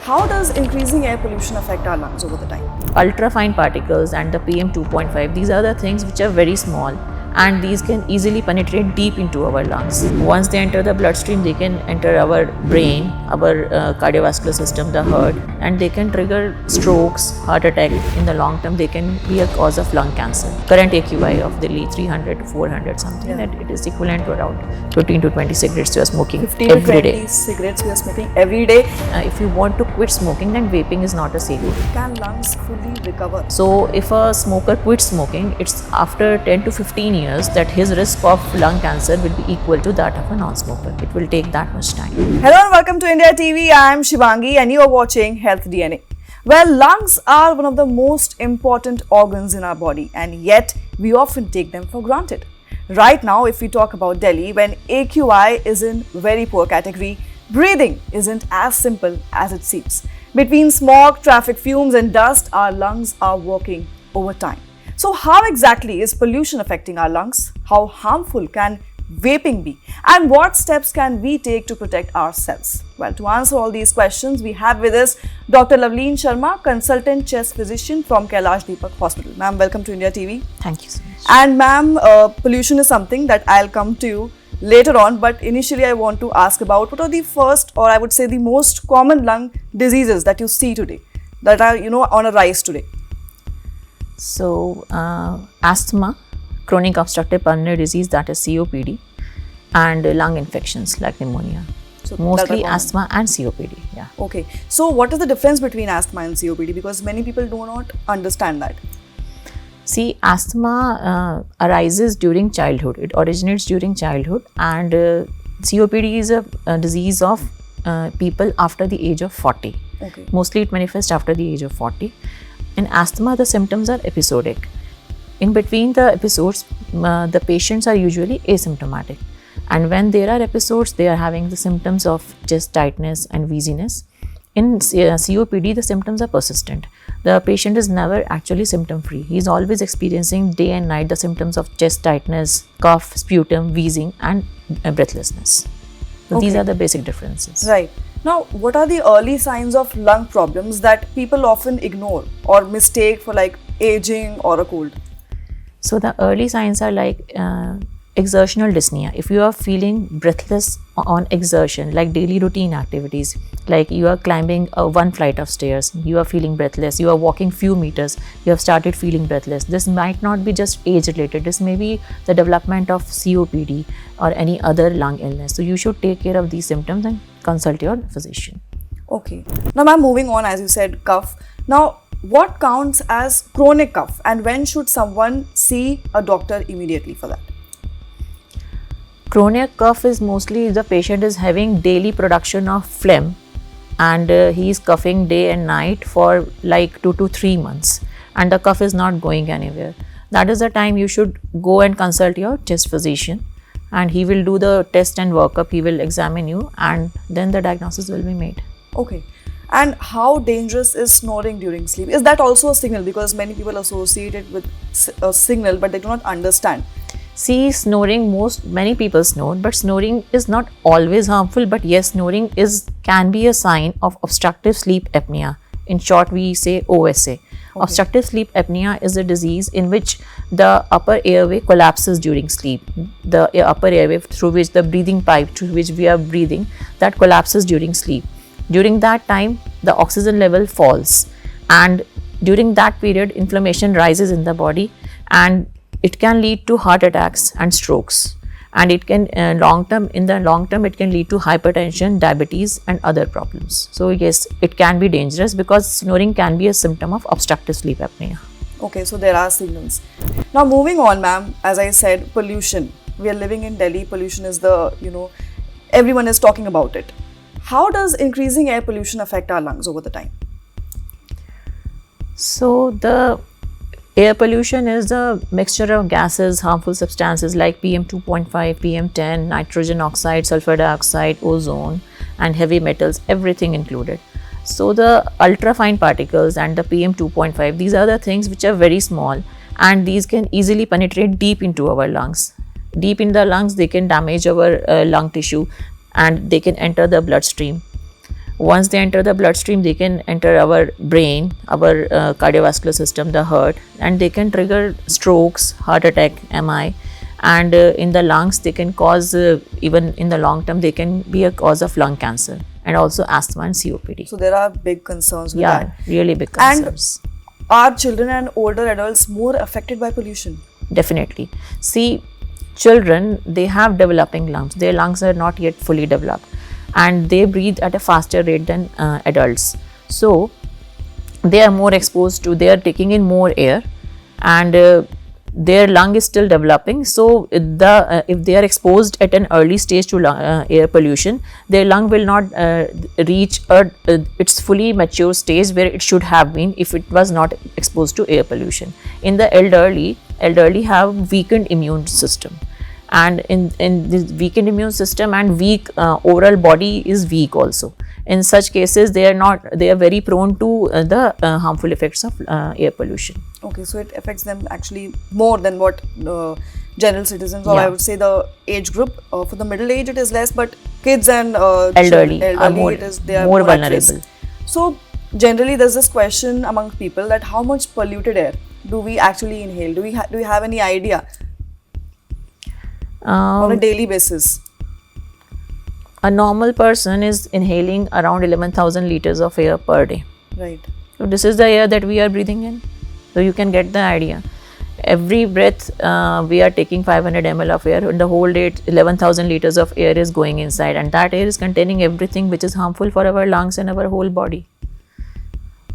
How does increasing air pollution affect our lungs over the time? Ultrafine particles and the PM 2.5, these are the things which are very small, and these can easily penetrate deep into our lungs. Once they enter the bloodstream, they can enter our brain, our cardiovascular system, the heart, and they can trigger strokes, heart attack. In the long term, they can be a cause of lung cancer. Current AQI of Delhi 300 to 400 something, that it is equivalent to around 15 to 20 cigarettes we are smoking 15 every to 20 day. cigarettes we are smoking every day. If you want to quit smoking, then vaping is not a savior. Can lungs fully recover? So if a smoker quits smoking, it's after 10 to 15 years that his risk of lung cancer will be equal to that of a non-smoker. It will take that much time. Hello and welcome to India TV. I am Shivangi and you are watching Health DNA. Well, lungs are one of the most important organs in our body, and yet we often take them for granted. Right now, if we talk about Delhi, when AQI is in very poor category, breathing isn't as simple as it seems. Between smog, traffic fumes and dust, our lungs are working overtime. So how exactly is pollution affecting our lungs? How harmful can vaping be? And what steps can we take to protect ourselves? Well, to answer all these questions, we have with us Dr. Lavleen Sharma, consultant chest physician from Kailash Deepak Hospital. Ma'am, welcome to India TV. Thank you so much. And ma'am, pollution is something that I'll come to you later on, but initially I want to ask about what are the first, or I would say the most common lung diseases that you see today, that are, on a rise today? So, asthma, chronic obstructive pulmonary disease, that is COPD, and lung infections like pneumonia. So Mostly asthma and COPD, yeah. Okay. So what is the difference between asthma and COPD? Because many people do not understand that. See, asthma arises during childhood. It originates during childhood, and COPD is a disease of people after the age of 40. Okay. Mostly it manifests after the age of 40. In asthma, the symptoms are episodic. In between the episodes, the patients are usually asymptomatic. And when there are episodes, they are having the symptoms of chest tightness and wheeziness. In COPD, the symptoms are persistent. The patient is never actually symptom free. He is always experiencing day and night the symptoms of chest tightness, cough, sputum, wheezing, and breathlessness. So these are the basic differences. Right. Now, what are the early signs of lung problems that people often ignore or mistake for like aging or a cold? So the early signs are like exertional dyspnea. If you are feeling breathless on exertion, like daily routine activities, like you are climbing one flight of stairs, you are feeling breathless, you are walking few meters, you have started feeling breathless. This might not be just age related. This may be the development of COPD or any other lung illness. So you should take care of these symptoms and consult your physician. Okay. Now, ma'am, moving on, as you said, cough. Now, what counts as chronic cough, and when should someone see a doctor immediately for that? Chronic cough is mostly the patient is having daily production of phlegm, and he is coughing day and night for like 2 to 3 months, and the cough is not going anywhere. That is the time you should go and consult your chest physician, and he will do the test and workup. He will examine you, and then the diagnosis will be made. Okay. And how dangerous is snoring during sleep? Is that also a signal? Because many people associate it with a signal, but they do not understand. See, snoring, many people snore, but snoring is not always harmful. But yes, snoring can be a sign of obstructive sleep apnea. In short, we say OSA. Okay. Obstructive sleep apnea is a disease in which the upper airway collapses during sleep. The upper airway through which the breathing pipe through which we are breathing, that collapses during sleep. During that time, the oxygen level falls, and during that period, inflammation rises in the body, and it can lead to heart attacks and strokes. And it can in the long term, it can lead to hypertension, diabetes, and other problems. So yes, it can be dangerous because snoring can be a symptom of obstructive sleep apnea. Okay, so there are signals. Now, moving on, ma'am, as I said, pollution. We are living in Delhi. Pollution is everyone is talking about it. How does increasing air pollution affect our lungs over the time? So the air pollution is a mixture of gases, harmful substances like PM 2.5, PM 10, nitrogen oxide, sulfur dioxide, ozone, and heavy metals, everything included. So the ultrafine particles and the PM 2.5, these are the things which are very small, and these can easily penetrate deep into our lungs. Deep in the lungs, they can damage our lung tissue, and they can enter the bloodstream. Once they enter the bloodstream, they can enter our brain, our cardiovascular system, the heart, and they can trigger strokes, heart attack, MI. And in the lungs, they can cause, even in the long term, they can be a cause of lung cancer and also asthma and COPD. So there are big concerns with Yeah, that. really big concerns. And are children and older adults more affected by pollution? Definitely. See, children, they have developing lungs. Their lungs are not yet fully developed, and they breathe at a faster rate than adults. So they are more exposed to, they are taking in more air, and their lung is still developing. So if they are exposed at an early stage to air pollution, their lung will not reach its fully mature stage where it should have been if it was not exposed to air pollution. In the elderly have weakened immune system, and in this weakened immune system and weak overall body is weak also. In such cases, they are very prone to the harmful effects of air pollution. Okay, so it affects them actually more than what general citizens, or I would say the age group. For the middle age, it is less, but kids and elderly are more, they are more at risk. vulnerable. So generally, there's this question among people that how much polluted air do we actually inhale? Do we have any idea on a daily basis? A normal person is inhaling around 11,000 liters of air per day. Right. So this is the air that we are breathing in. So you can get the idea. Every breath we are taking 500 ml of air. In the whole day, 11,000 liters of air is going inside, and that air is containing everything which is harmful for our lungs and our whole body.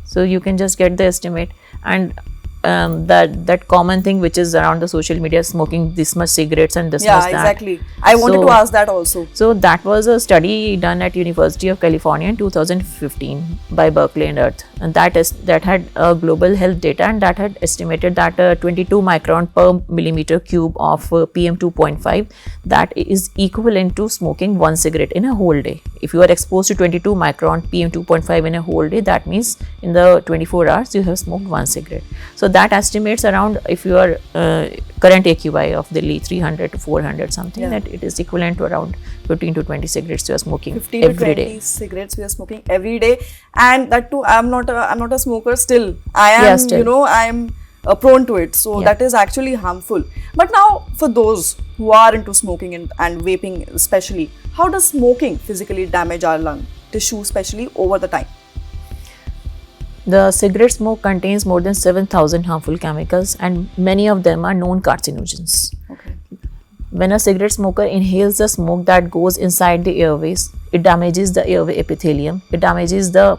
So you can just get the estimate. And that common thing which is around the social media, smoking this much cigarettes and this much that. Yeah, exactly. I wanted to ask that also. So that was a study done at University of California in 2015 by Berkeley and Earth, and that had global health data, and that had estimated that 22 micron per millimeter cube of PM 2.5, that is equivalent to smoking one cigarette in a whole day. If you are exposed to 22 micron PM 2.5 in a whole day, that means in the 24 hours you have smoked one cigarette. So that estimates around, if you are current AQI of Delhi 300 to 400 something, that it is equivalent to around 15 to 20 cigarettes you are smoking 15 every to 20 day. cigarettes we are smoking every day, and that too, I'm not a smoker still. I am, I'm prone to it. So that is actually harmful. But now, for those who are into smoking and vaping especially, how does smoking physically damage our lung tissue, especially over the time? The cigarette smoke contains more than 7,000 harmful chemicals, and many of them are known carcinogens. Okay. When a cigarette smoker inhales the smoke that goes inside the airways, it damages the airway epithelium, it damages the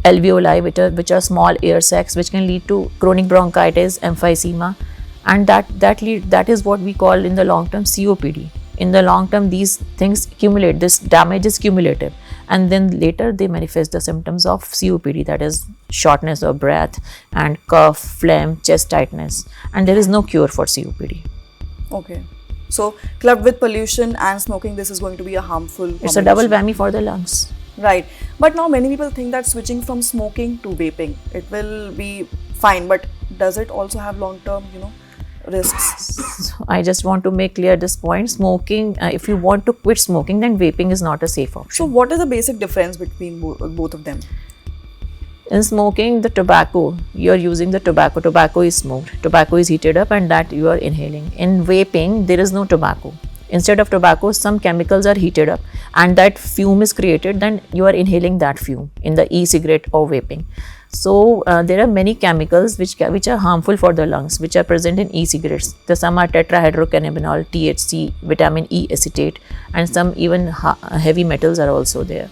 alveoli, which are small air sacs, which can lead to chronic bronchitis, emphysema, and that is what we call in the long term COPD. In the long term, these things accumulate, this damage is cumulative, and then later they manifest the symptoms of COPD, that is shortness of breath and cough, phlegm, chest tightness, and there is no cure for COPD. Okay. So clubbed with pollution and smoking, this is going to be a harmful It's a double whammy for the lungs. Right. But now many people think that switching from smoking to vaping, it will be fine, but does it also have long-term, risks? So I just want to make clear this point. Smoking, if you want to quit smoking, then vaping is not a safe option. So what is the basic difference between both of them? In smoking, the tobacco, you are using the tobacco. Tobacco is smoked. Tobacco is heated up, and that you are inhaling. In vaping, there is no tobacco. Instead of tobacco, some chemicals are heated up, and that fume is created. Then you are inhaling that fume in the e-cigarette or vaping. So there are many chemicals which are harmful for the lungs, which are present in e-cigarettes. Some are tetrahydrocannabinol, THC, vitamin E acetate, and some even heavy metals are also there,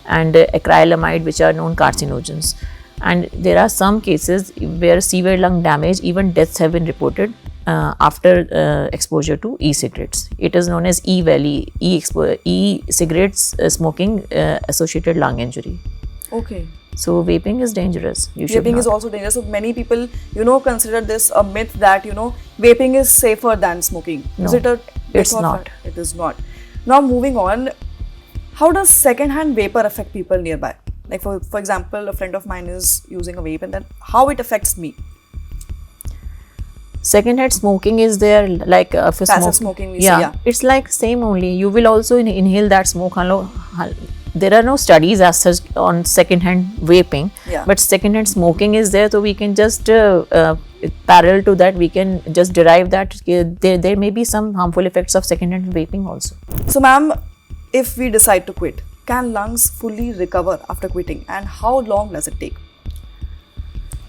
and acrylamide, which are known carcinogens. And there are some cases where severe lung damage, even deaths have been reported after exposure to e-cigarettes. It is known as e-valley, e-cigarettes smoking associated lung injury. Okay. So vaping is dangerous. Vaping is also dangerous. So many people, consider this a myth that, vaping is safer than smoking. No, is it it's not. It is not. Now moving on, how does second-hand vapor affect people nearby? Like for example, a friend of mine is using a vape, and then how it affects me? Second-hand smoking is there, like passive smoking. We see, yeah, it's like same only. You will also inhale that smoke. there are no studies as such on second-hand vaping, Yeah. but second-hand smoking is there, so we can just parallel to that, we can just derive that there may be some harmful effects of second-hand vaping also. So, ma'am, if we decide to quit, can lungs fully recover after quitting, and how long does it take?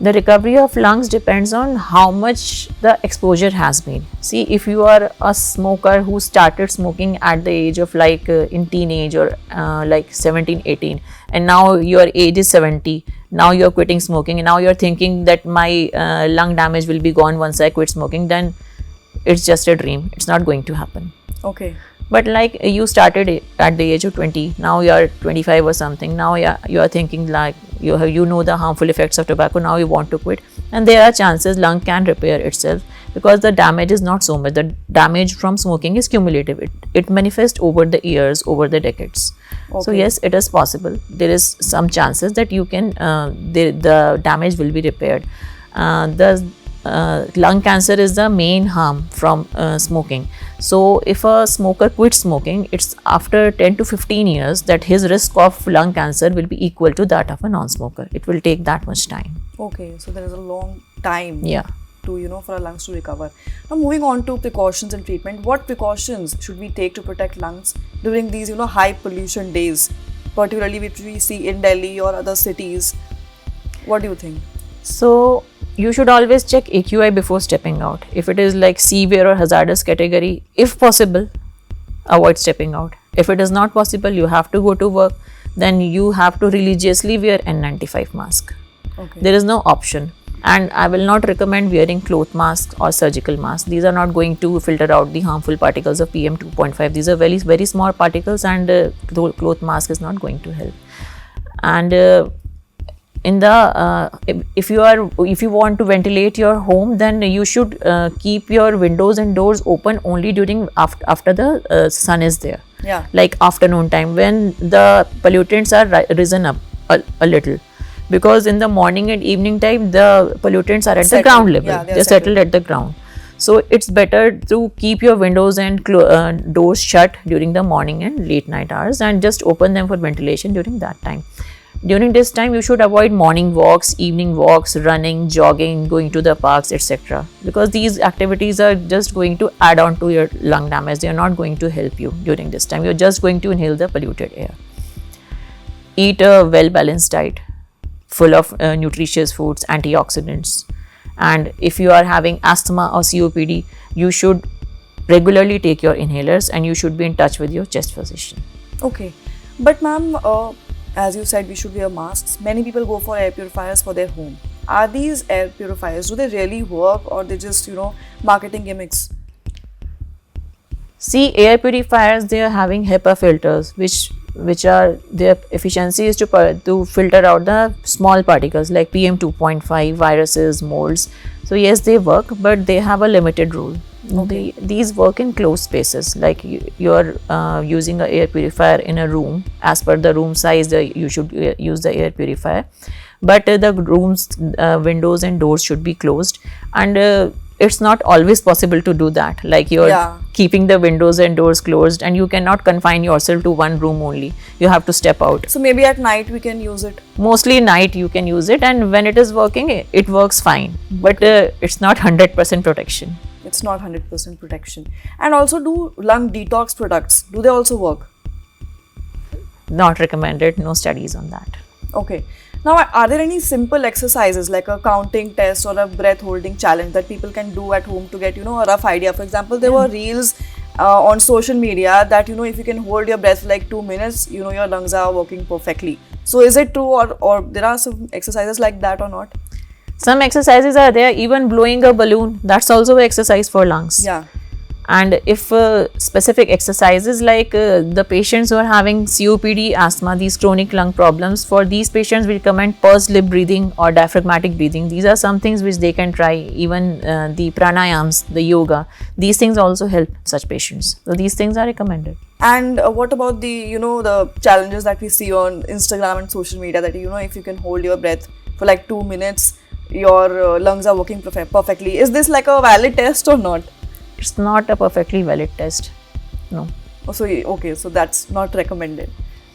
The recovery of lungs depends on how much the exposure has been. See, if you are a smoker who started smoking at the age of like in teenage or like 17, 18, and now your age is 70, now you're quitting smoking, and now you're thinking that my lung damage will be gone once I quit smoking, then it's just a dream. It's not going to happen. Okay. But like you started at the age of 20, now you are 25 or something, now you are thinking like you know the harmful effects of tobacco, now you want to quit, and there are chances lung can repair itself, because the damage is not so much. The damage from smoking is cumulative. It manifests over the years, over the decades. So Okay. yes, it is possible. There is some chances that you can the damage will be repaired. The lung cancer is the main harm from smoking. So if a smoker quits smoking, it's after 10 to 15 years that his risk of lung cancer will be equal to that of a non-smoker. It will take that much time. Okay. So there is a long time. Yeah. To for our lungs to recover. Now, moving on to precautions and treatment. What precautions should we take to protect lungs during these high pollution days, particularly which we see in Delhi or other cities? What do you think? So you should always check AQI before stepping out. If it is like severe or hazardous category, if possible, avoid stepping out. If it is not possible, you have to go to work, then you have to religiously wear N95 mask. Okay. There is no option. And I will not recommend wearing cloth masks or surgical masks. These are not going to filter out the harmful particles of PM 2.5. These are very, very small particles, and cloth mask is not going to help. And in the if you want to ventilate your home, then you should keep your windows and doors open only during after the sun is there. Yeah. Like afternoon time, when the pollutants are risen up a little, because in the morning and evening time the pollutants are at the Settled. ground level. Yeah, They're settled at the ground. So it's better to keep your windows and doors shut during the morning and late night hours, and just open them for ventilation during that time. During this time, you should avoid morning walks, evening walks, running, jogging, going to the parks, etc. Because these activities are just going to add on to your lung damage. They are not going to help you during this time. You're just going to inhale the polluted air. Eat a well-balanced diet, full of nutritious foods, antioxidants. And if you are having asthma or COPD, you should regularly take your inhalers, and you should be in touch with your chest physician. Okay. But ma'am, as you said, we should wear masks. Many people go for air purifiers for their home. Are these air purifiers, do they really work, or they just marketing gimmicks? See, air purifiers, they are having HEPA filters, which are, their efficiency is to filter out the small particles like PM 2.5, viruses, molds. So yes, they work, but they have a limited role. Okay. These work in closed spaces, like you are using an air purifier in a room. As per the room size, you should use the air purifier, but the room's windows and doors should be closed, and it's not always possible to do that. Like you're keeping the windows and doors closed, and you cannot confine yourself to one room only. You have to step out. So maybe at night we can use it. Mostly night you can use it, and when it is working, it works fine. But it's not 100% protection. It's not 100% protection. And also, do lung detox products, do they also work? Not recommended. No studies on that. Okay. Now, are there any simple exercises like a counting test or a breath holding challenge that people can do at home to get, a rough idea? For example, there were reels on social media that, if you can hold your breath for like 2 minutes, your lungs are working perfectly. So is it true, or there are some exercises like that or not? Some exercises are there, even blowing a balloon, that's also an exercise for lungs. Yeah. And if specific exercises like the patients who are having COPD, asthma, these chronic lung problems, for these patients we recommend pursed lip breathing or diaphragmatic breathing. These are some things which they can try. Even the pranayams, the yoga, these things also help such patients. So these things are recommended. And what about the, the challenges that we see on Instagram and social media that, if you can hold your breath for like 2 minutes, your lungs are working perfectly. Is this like a valid test or not? It's not a perfectly valid test. No. So, okay, so that's not recommended.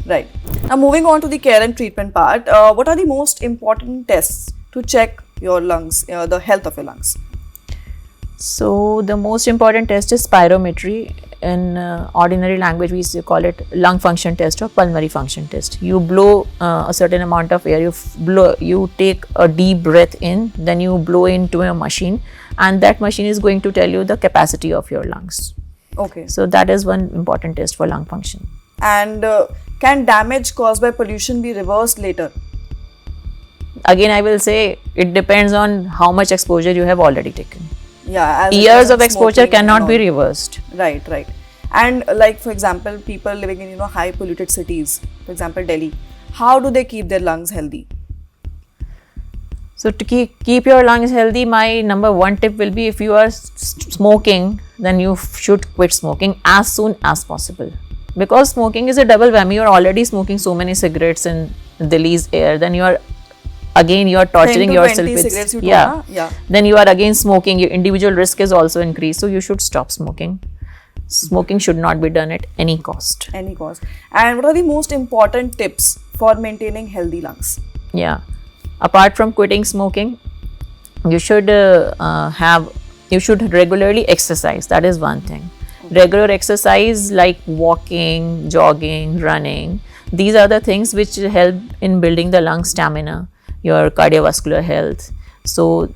Right. Now moving on to the care and treatment part, what are the most important tests to check your lungs, the health of your lungs? So the most important test is spirometry. In ordinary language, we used to call it lung function test or pulmonary function test. You blow a certain amount of air. You take a deep breath in, then you blow into a machine, and that machine is going to tell you the capacity of your lungs. Okay. So that is one important test for lung function. And can damage caused by pollution be reversed later? Again, I will say it depends on how much exposure you have already taken. Yeah. Years of exposure cannot be reversed. Right, right. And like for example, people living in high polluted cities, for example Delhi, how do they keep their lungs healthy? So to keep your lungs healthy, my number one tip will be, if you are smoking, then you should quit smoking as soon as possible. Because smoking is a double whammy. You are already smoking so many cigarettes in Delhi's air, then you are torturing yourself with Then you are again smoking. Your individual risk is also increased, so you should stop smoking. Smoking should not be done at any cost. Any cost. And what are the most important tips for maintaining healthy lungs? Yeah, apart from quitting smoking, you should regularly exercise. That is one thing. Regular exercise like walking, jogging, running, these are the things which help in building the lung stamina, your cardiovascular health. So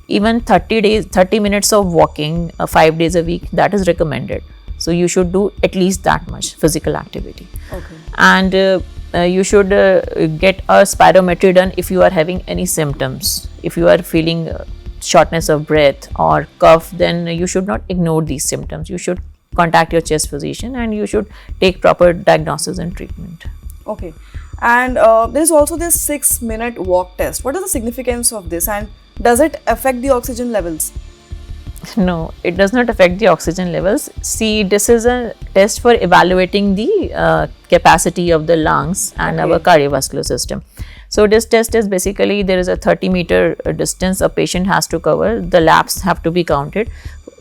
even 30 minutes of walking 5 days a week, that is recommended. So you should do at least that much physical activity. Okay. And you should get a spirometry done if you are having any symptoms. If you are feeling shortness of breath or cough, then you should not ignore these symptoms. You should contact your chest physician and you should take proper diagnosis and treatment. Okay. And there is also this 6-minute walk test. What is the significance of this, and does it affect the oxygen levels? No, it does not affect the oxygen levels. See, this is a test for evaluating the capacity of the lungs and our cardiovascular system. So this test is basically, there is a 30-meter distance a patient has to cover. The laps have to be counted.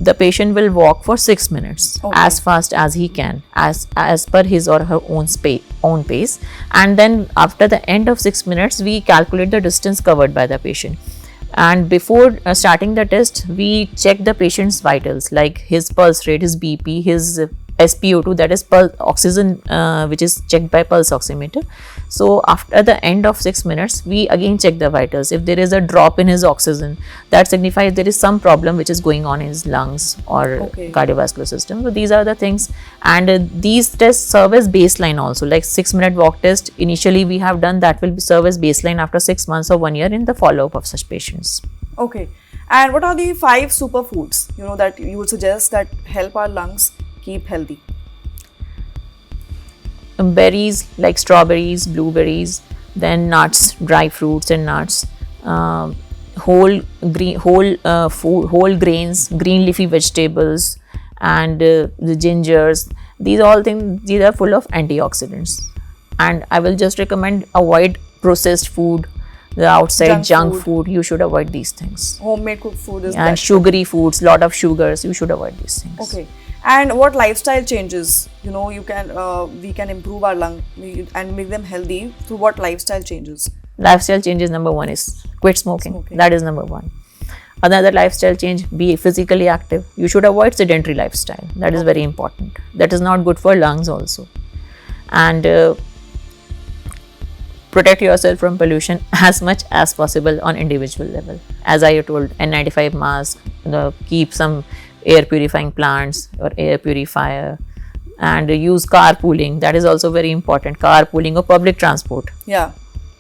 The patient will walk for 6 minutes as fast as he can, as per his or her own pace. And then after the end of 6 minutes, we calculate the distance covered by the patient. And before starting the test, we check the patient's vitals, like his pulse rate, his BP, his SpO2, that is oxygen, which is checked by pulse oximeter. So after the end of 6 minutes, we again check the vitals. If there is a drop in his oxygen, that signifies there is some problem which is going on in his lungs or cardiovascular system. So these are the things, and these tests serve as baseline also. Like 6-minute walk test, initially we have done, that will serve as baseline after 6 months or 1 year in the follow-up of such patients. Okay. And what are the 5 superfoods that you would suggest that help our lungs keep healthy? Berries like strawberries, blueberries, then nuts, dry fruits and nuts, whole grains, green leafy vegetables, and the gingers. These are full of antioxidants. And I will just recommend, avoid processed food, the outside junk food. You should avoid these things. Homemade cooked food is and sugary foods, lot of sugars. You should avoid these things. Okay. And what lifestyle changes we can improve our lung and make them healthy through what lifestyle changes? Lifestyle changes, number one is quit smoking. That is number one. Another lifestyle change, be physically active. You should avoid sedentary lifestyle. That is very important. That is not good for lungs also. And protect yourself from pollution as much as possible on individual level. As I told, N95 mask, keep some air purifying plants or air purifier, and use carpooling. That is also very important. Carpooling or public transport. Yeah.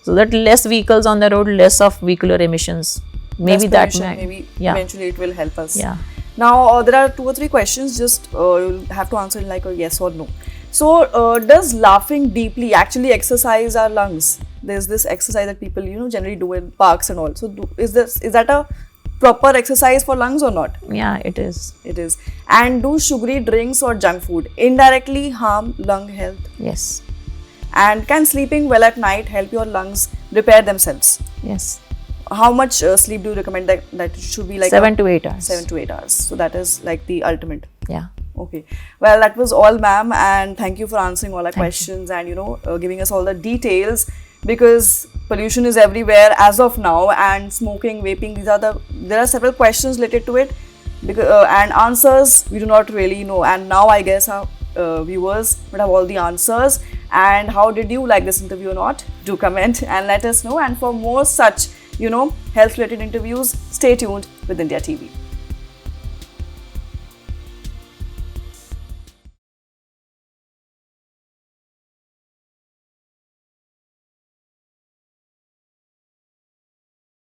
So that less vehicles on the road, less of vehicular emissions. Maybe eventually it will help us. Yeah. Now there are 2 or 3 questions. Just you'll have to answer in like a yes or no. So does laughing deeply actually exercise our lungs? There's this exercise that people generally do in parks and all. So is that a proper exercise for lungs or not? Yeah, it is. It is. And do sugary drinks or junk food indirectly harm lung health? Yes. And can sleeping well at night help your lungs repair themselves? Yes. How much sleep do you recommend that it should be like? 7 to 8 hours. 7 to 8 hours. So that is like the ultimate. Yeah. Okay. Well, that was all, ma'am, and thank you for answering all our Thank you. questions and giving us all the details, because pollution is everywhere as of now, and smoking, vaping, there are several questions related to it, because and answers we do not really know. And now I guess our viewers would have all the answers. And how did you like this interview or not? Do comment and let us know. And for more such health related interviews, stay tuned with India TV.